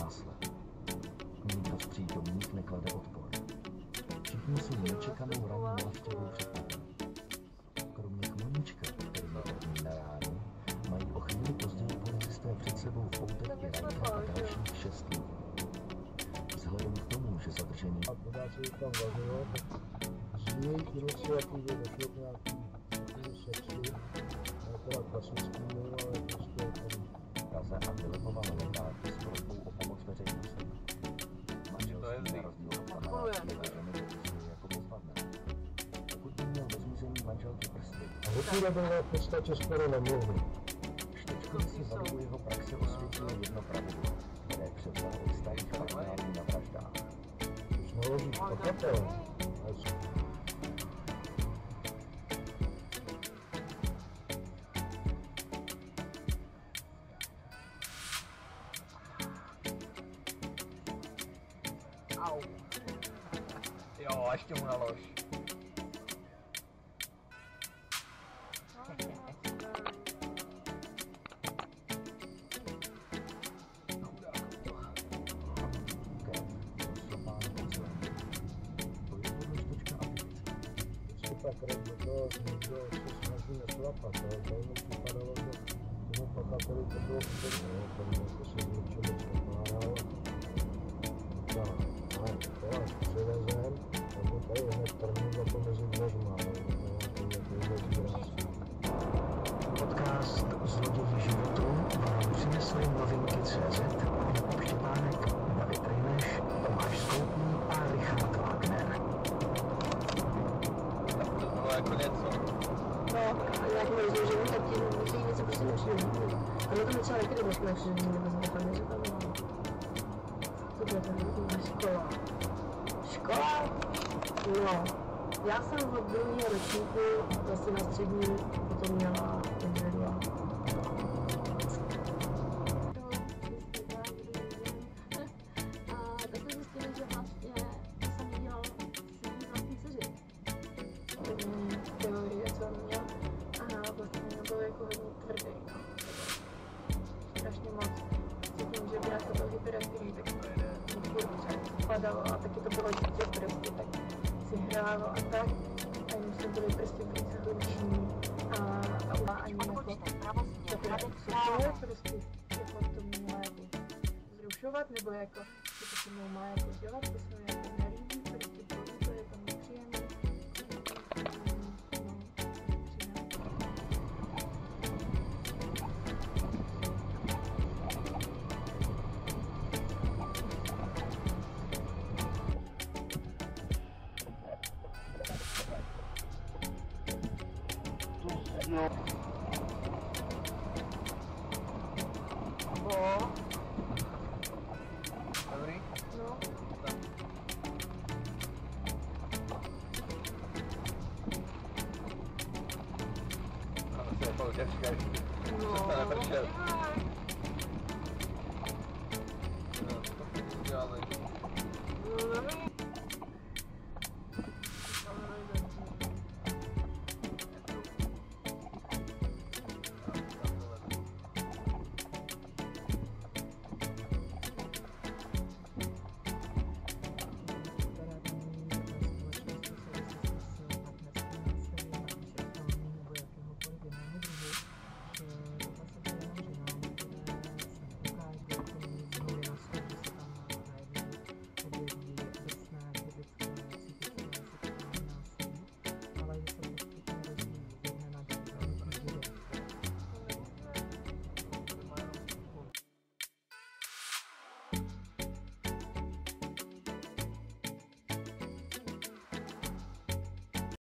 násled. Nikdo z přítomných neklade odpor. Všichni jsou nečekanou ranní návštěvou překvapení. Kromě Chmoníčka, který je první na ránu, mají o chvíli později policisté před sebou v poutech i Rajka a dalších 6 lidí. Vzhledem k tomu, že zadržený... A podáci tam vazilo, tak z jejich iniciativy došlo k nějakým sexu, teda klasickým, ale prostě tam... Praze a telefoval lekáři s prosbou o pomoc veřejnosti. Manželství na rozdíl od pana ženy popisuje jako bezvadné. Pokud by měl do zmizení manželky prsty... A od byla v podstatě skoro nemluvný. Štečkovi si za jeho praxe osvědčuje jedno pravidlo, které převzal od starých partnerů na vraždách. Už naloží pachatel. Au. Jo, a ještě mu nalož. Tak někdo se snaží nešlapat, ale velmi připadalo, že tomu pachateli to bylo předně, ten jako se zničil moc nepáral. Říká, tohle přivezem, nebo tady hned trhnul to mezi dveřma, Podcast Zloději životu vám přinesli novinky.cz, Jakub Štěpánek, David Rejneš, Tomáš Skoutný a Richard Wagner. Jako něco. No, a nějaký rozděl, že mi taky musí něco prostě nepřijde. A na to mi třeba taky došlo nepřijde, nebo jsem to fakt neřekla. Co to je to? Škola. Škola? No. Já jsem od druhého ročníku, vlastně na střední, potom měla individuál. A takhle zjistili, že vlastně to jsem dělal svým vlastní dceři. Teorie, co on měl, a vlastně byl jako hodně tvrdý, no. Strašně moc. Cítím, že byla to hyperaktivní, tak to furt padalo a taky to bylo dítě prostě, tak si hrálo a tak. A jenom jsme byli prostě víc hluční a ani jako takové prostě jako to měla jako zrušovat, nebo jako že to se mnou má jako dělat, to se mi jako nelíbí, prostě to je tam nepříjemné. No. No. Dobrý? No. Ano, to je pol těžké. No. Co jste nepršel? No, to udělali. No,